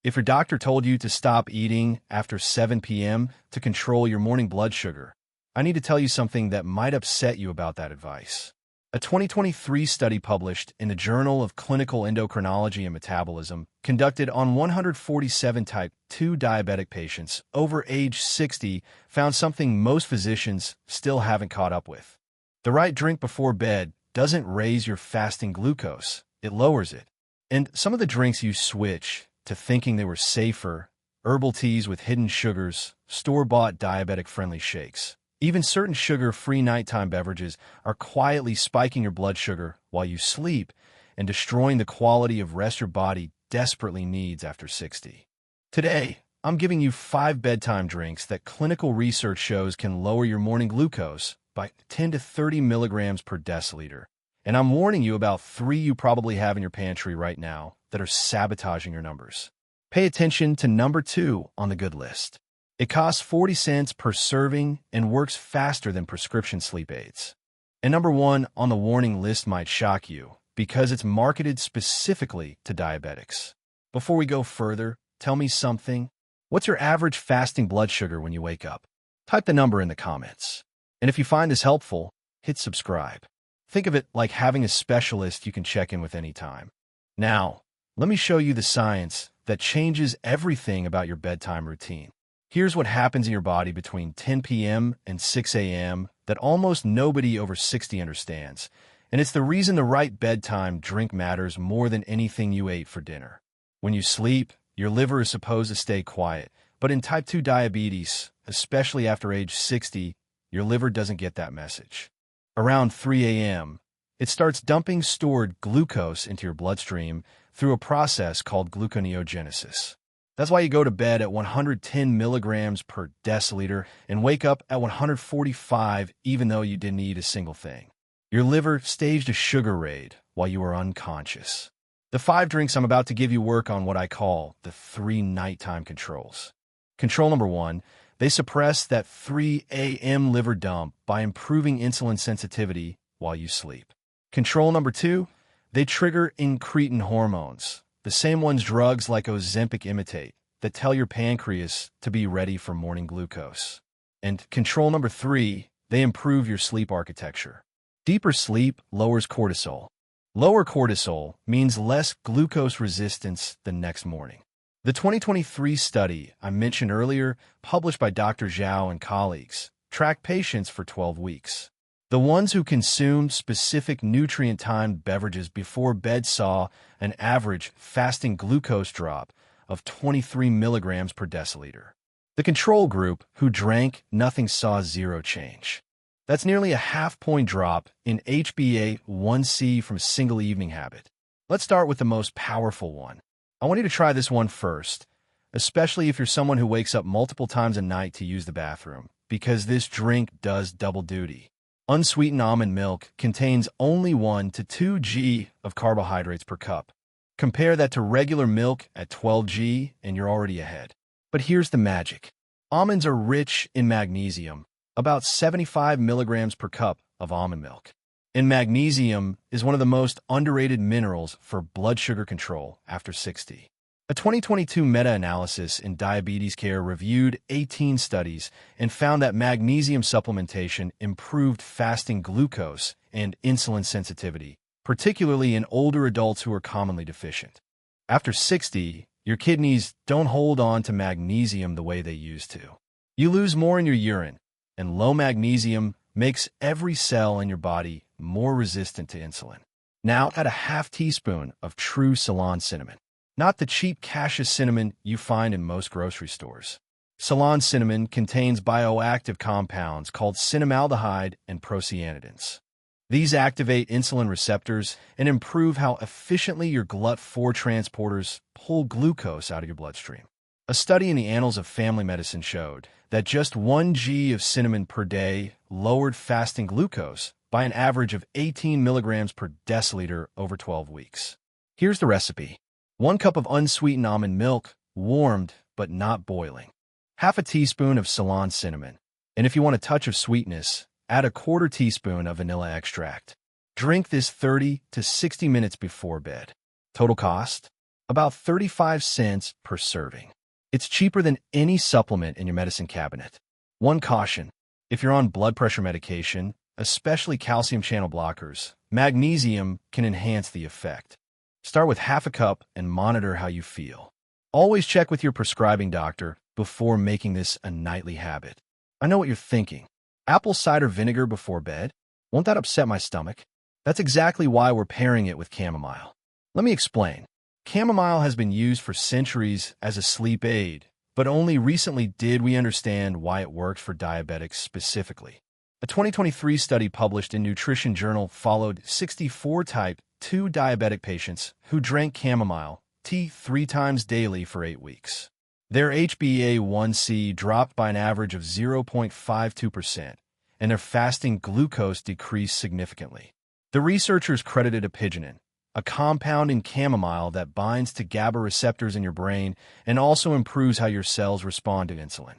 If your doctor told you to stop eating after 7 p.m. to control your morning blood sugar, I need to tell you something that might upset you about that advice. A 2023 study published in the Journal of Clinical Endocrinology and Metabolism, conducted on 147 type 2 diabetic patients over age 60, found something most physicians still haven't caught up with. The right drink before bed doesn't raise your fasting glucose, it lowers it. And some of the drinks you switch to thinking they were safer, herbal teas with hidden sugars, store-bought diabetic-friendly shakes, even certain sugar-free nighttime beverages are quietly spiking your blood sugar while you sleep and destroying the quality of rest your body desperately needs after 60. Today, I'm giving you 5 bedtime drinks that clinical research shows can lower your morning glucose by 10 to 30 milligrams per deciliter. And I'm warning you about 3 you probably have in your pantry right now that are sabotaging your numbers. Pay attention to number 2 on the good list. It costs 40 cents per serving and works faster than prescription sleep aids. And number 1 on the warning list might shock you because it's marketed specifically to diabetics. Before we go further, tell me something. What's your average fasting blood sugar when you wake up? Type the number in the comments. And if you find this helpful, hit subscribe. Think of it like having a specialist you can check in with anytime. Now, let me show you the science that changes everything about your bedtime routine. Here's what happens in your body between 10 p.m. and 6 a.m. that almost nobody over 60 understands, and it's the reason the right bedtime drink matters more than anything you ate for dinner. When you sleep, your liver is supposed to stay quiet, but in type 2 diabetes, especially after age 60, your liver doesn't get that message. Around 3 a.m., it starts dumping stored glucose into your bloodstream through a process called gluconeogenesis. That's why you go to bed at 110 milligrams per deciliter and wake up at 145 even though you didn't eat a single thing. Your liver staged a sugar raid while you were unconscious. The 5 drinks I'm about to give you work on what I call the 3 nighttime controls. Control number 1, they suppress that 3 a.m. liver dump by improving insulin sensitivity while you sleep. Control number 2, they trigger incretin hormones, the same ones drugs like Ozempic imitate, that tell your pancreas to be ready for morning glucose. And control number 3, they improve your sleep architecture. Deeper sleep lowers cortisol. Lower cortisol means less glucose resistance the next morning. The 2023 study I mentioned earlier, published by Dr. Zhao and colleagues, tracked patients for 12 weeks. The ones who consumed specific nutrient-timed beverages before bed saw an average fasting glucose drop of 23 milligrams per deciliter. The control group, who drank nothing, saw 0 change. That's nearly a half-point drop in HbA1c from a single evening habit. Let's start with the most powerful one. I want you to try this one first, especially if you're someone who wakes up multiple times a night to use the bathroom, because this drink does double duty. Unsweetened almond milk contains only 1 to 2 g of carbohydrates per cup. Compare that to regular milk at 12 g and you're already ahead. But here's the magic. Almonds are rich in magnesium, about 75 milligrams per cup of almond milk. And magnesium is one of the most underrated minerals for blood sugar control after 60. A 2022 meta-analysis in diabetes care reviewed 18 studies and found that magnesium supplementation improved fasting glucose and insulin sensitivity, particularly in older adults who are commonly deficient. After 60, your kidneys don't hold on to magnesium the way they used to. You lose more in your urine, and low magnesium makes every cell in your body more resistant to insulin. Now add a half teaspoon of true Ceylon cinnamon. Not the cheap cashew cinnamon you find in most grocery stores. Ceylon cinnamon contains bioactive compounds called cinnamaldehyde and procyanidins. These activate insulin receptors and improve how efficiently your GLUT4 transporters pull glucose out of your bloodstream. A study in the Annals of Family Medicine showed that just 1 g of cinnamon per day lowered fasting glucose by an average of 18 milligrams per deciliter over 12 weeks. Here's the recipe. 1 cup of unsweetened almond milk, warmed but not boiling. Half a teaspoon of Ceylon cinnamon. And if you want a touch of sweetness, add a 1/4 teaspoon of vanilla extract. Drink this 30 to 60 minutes before bed. Total cost? about 35 cents per serving. It's cheaper than any supplement in your medicine cabinet. One caution: if you're on blood pressure medication, especially calcium channel blockers, magnesium can enhance the effect. Start with half a cup and monitor how you feel. Always check with your prescribing doctor before making this a nightly habit. I know what you're thinking. Apple cider vinegar before bed? Won't that upset my stomach? That's exactly why we're pairing it with chamomile. Let me explain. Chamomile has been used for centuries as a sleep aid, but only recently did we understand why it works for diabetics specifically. A 2023 study published in Nutrition Journal followed 64 type 2 diabetic patients who drank chamomile tea 3 times daily for 8 weeks. Their HbA1c dropped by an average of 0.52%, and their fasting glucose decreased significantly. The researchers credited apigenin, a compound in chamomile that binds to GABA receptors in your brain and also improves how your cells respond to insulin.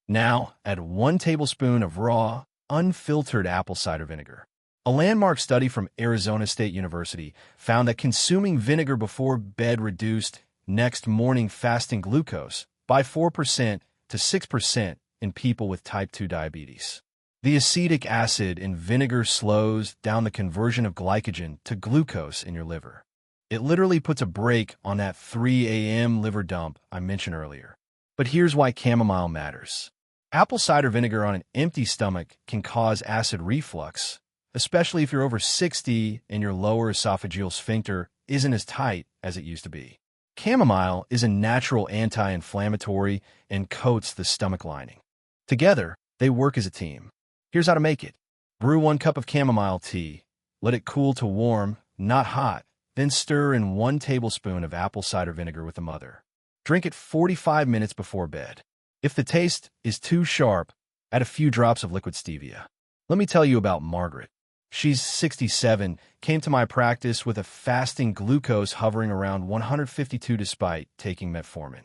Now, add 1 tablespoon of raw, unfiltered apple cider vinegar. A landmark study from Arizona State University found that consuming vinegar before bed reduced next morning fasting glucose by 4% to 6% in people with type 2 diabetes. The acetic acid in vinegar slows down the conversion of glycogen to glucose in your liver. It literally puts a brake on that 3 a.m. liver dump I mentioned earlier. But here's why chamomile matters. Apple cider vinegar on an empty stomach can cause acid reflux, especially if you're over 60 and your lower esophageal sphincter isn't as tight as it used to be. Chamomile is a natural anti-inflammatory and coats the stomach lining. Together, they work as a team. Here's how to make it. Brew 1 cup of chamomile tea. Let it cool to warm, not hot. Then stir in 1 tablespoon of apple cider vinegar with a mother. Drink it 45 minutes before bed. If the taste is too sharp, add a few drops of liquid stevia. Let me tell you about Margaret. She's 67, came to my practice with a fasting glucose hovering around 152 despite taking metformin.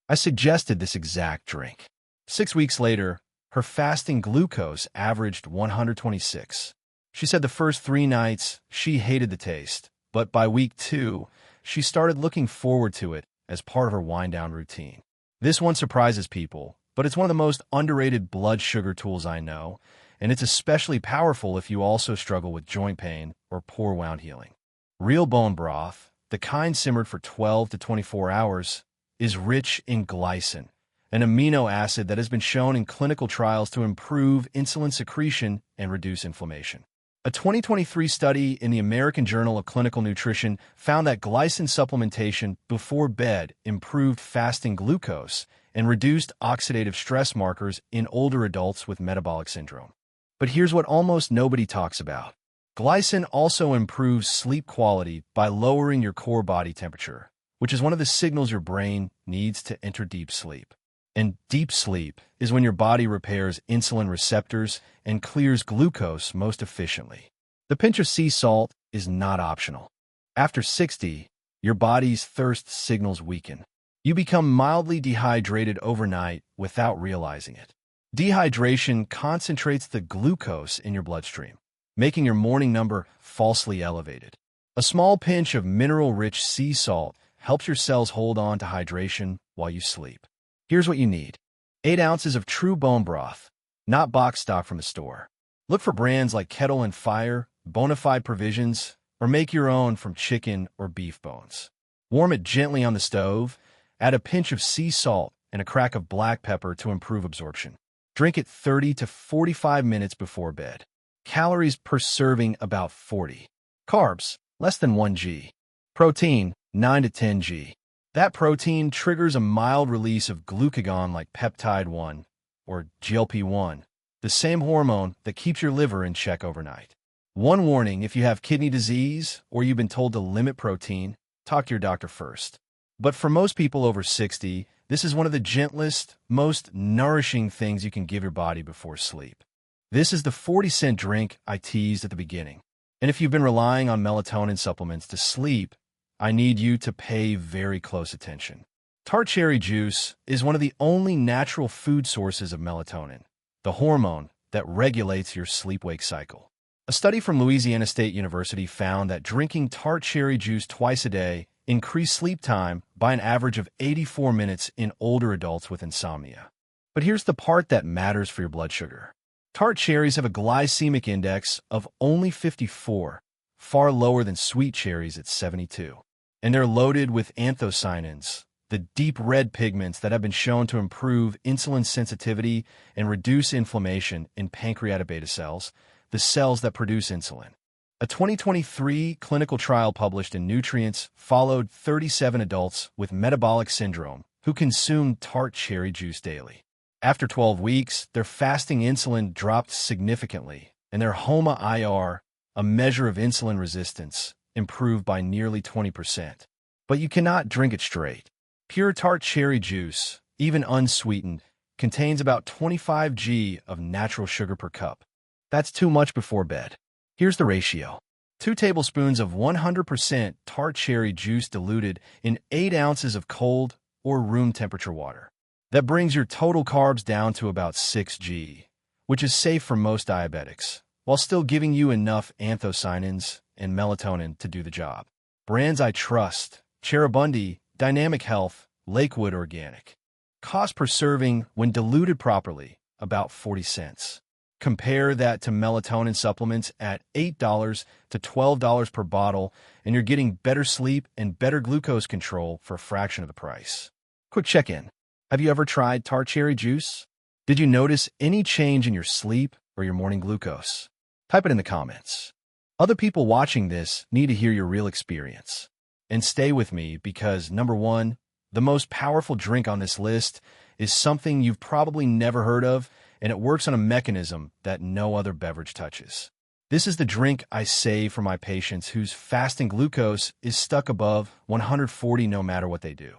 I suggested this exact drink. 6 weeks later, her fasting glucose averaged 126. She said the first 3 nights she hated the taste, but by week 2, she started looking forward to it as part of her wind-down routine. This one surprises people, but it's one of the most underrated blood sugar tools I know, and it's especially powerful if you also struggle with joint pain or poor wound healing. Real bone broth, the kind simmered for 12 to 24 hours, is rich in glycine, an amino acid that has been shown in clinical trials to improve insulin secretion and reduce inflammation. A 2023 study in the American Journal of Clinical Nutrition found that glycine supplementation before bed improved fasting glucose and reduced oxidative stress markers in older adults with metabolic syndrome. But here's what almost nobody talks about. Glycine also improves sleep quality by lowering your core body temperature, which is one of the signals your brain needs to enter deep sleep. And deep sleep is when your body repairs insulin receptors and clears glucose most efficiently. The pinch of sea salt is not optional. After 60, your body's thirst signals weaken. You become mildly dehydrated overnight without realizing it. Dehydration concentrates the glucose in your bloodstream, making your morning number falsely elevated. A small pinch of mineral-rich sea salt helps your cells hold on to hydration while you sleep. Here's what you need. 8 ounces of true bone broth, not box stock from the store. Look for brands like Kettle and Fire, Bonafide Provisions, or make your own from chicken or beef bones. Warm it gently on the stove, add a pinch of sea salt and a crack of black pepper to improve absorption. Drink it 30 to 45 minutes before bed. Calories per serving about 40. Carbs, less than 1 g. Protein, 9 to 10 g. That protein triggers a mild release of glucagon like peptide 1, or GLP-1, the same hormone that keeps your liver in check overnight. One warning: if you have kidney disease or you've been told to limit protein, talk to your doctor first. But for most people over 60, this is one of the gentlest, most nourishing things you can give your body before sleep. This is the 40-cent drink I teased at the beginning. And if you've been relying on melatonin supplements to sleep, I need you to pay very close attention. Tart cherry juice is one of the only natural food sources of melatonin, the hormone that regulates your sleep-wake cycle. A study from Louisiana State University found that drinking tart cherry juice twice a day increase sleep time by an average of 84 minutes in older adults with insomnia. But here's the part that matters for your blood sugar. Tart cherries have a glycemic index of only 54, far lower than sweet cherries at 72. And they're loaded with anthocyanins, the deep red pigments that have been shown to improve insulin sensitivity and reduce inflammation in pancreatic beta cells, the cells that produce insulin. A 2023 clinical trial published in Nutrients followed 37 adults with metabolic syndrome who consumed tart cherry juice daily. After 12 weeks, their fasting insulin dropped significantly, and their HOMA-IR, a measure of insulin resistance, improved by nearly 20%. But you cannot drink it straight. Pure tart cherry juice, even unsweetened, contains about 25 g of natural sugar per cup. That's too much before bed. Here's the ratio. 2 tablespoons of 100% tart cherry juice diluted in 8 ounces of cold or room temperature water. That brings your total carbs down to about 6 g, which is safe for most diabetics, while still giving you enough anthocyanins and melatonin to do the job. Brands I trust: Cherubundi, Dynamic Health, Lakewood Organic. Cost per serving, when diluted properly, about 40 cents. Compare that to melatonin supplements at $8 to $12 per bottle, and you're getting better sleep and better glucose control for a fraction of the price. Quick check-in. Have you ever tried tart cherry juice? Did you notice any change in your sleep or your morning glucose? Type it in the comments. Other people watching this need to hear your real experience. And stay with me because, number one, the most powerful drink on this list is something you've probably never heard of, and it works on a mechanism that no other beverage touches. This is the drink I save for my patients whose fasting glucose is stuck above 140 no matter what they do.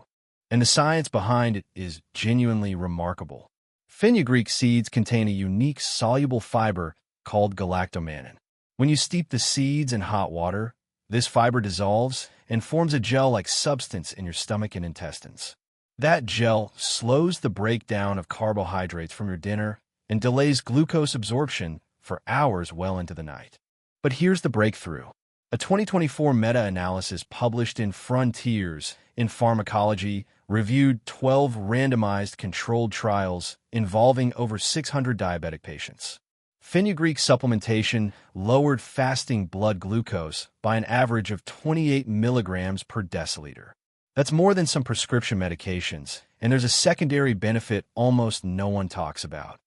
And the science behind it is genuinely remarkable. Fenugreek seeds contain a unique soluble fiber called galactomannan. When you steep the seeds in hot water, this fiber dissolves and forms a gel-like substance in your stomach and intestines. That gel slows the breakdown of carbohydrates from your dinner and delays glucose absorption for hours well into the night. But here's the breakthrough. A 2024 meta-analysis published in Frontiers in Pharmacology reviewed 12 randomized controlled trials involving over 600 diabetic patients. Fenugreek supplementation lowered fasting blood glucose by an average of 28 milligrams per deciliter. That's more than some prescription medications, and there's a secondary benefit almost no one talks about.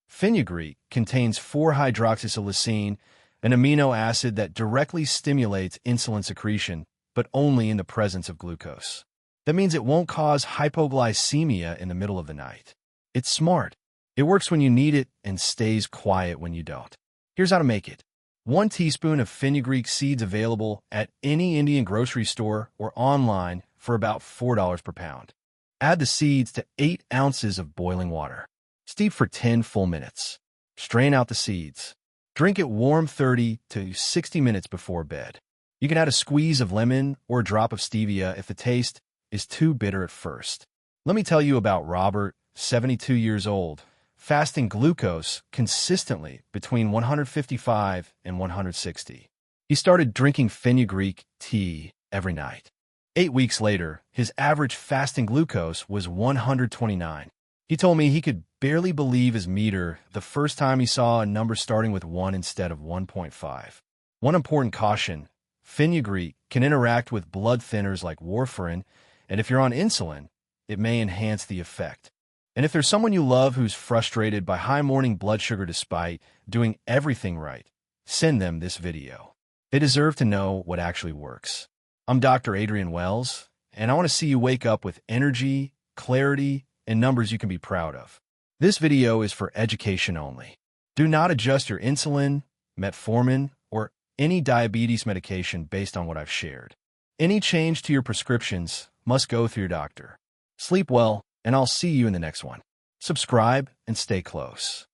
Fenugreek contains 4-hydroxysilicine, an amino acid that directly stimulates insulin secretion, but only in the presence of glucose. That means it won't cause hypoglycemia in the middle of the night. It's smart. It works when you need it and stays quiet when you don't. Here's how to make it. 1 teaspoon of fenugreek seeds available at any Indian grocery store or online for about $4 per pound. Add the seeds to 8 ounces of boiling water. Steep for 10 full minutes. Strain out the seeds. Drink it warm 30 to 60 minutes before bed. You can add a squeeze of lemon or a drop of stevia if the taste is too bitter at first. Let me tell you about Robert, 72 years old, fasting glucose consistently between 155 and 160. He started drinking fenugreek tea every night. 8 weeks later, his average fasting glucose was 129. He told me he could barely believe his meter the first time he saw a number starting with 1 instead of 1.5. One important caution: fenugreek can interact with blood thinners like warfarin, and if you're on insulin, it may enhance the effect. And if there's someone you love who's frustrated by high morning blood sugar despite doing everything right, send them this video. They deserve to know what actually works. I'm Dr. Adrian Wells, and I want to see you wake up with energy, clarity, and numbers you can be proud of. This video is for education only. Do not adjust your insulin, metformin, or any diabetes medication based on what I've shared. Any change to your prescriptions must go through your doctor. Sleep well, and I'll see you in the next one. Subscribe and stay close.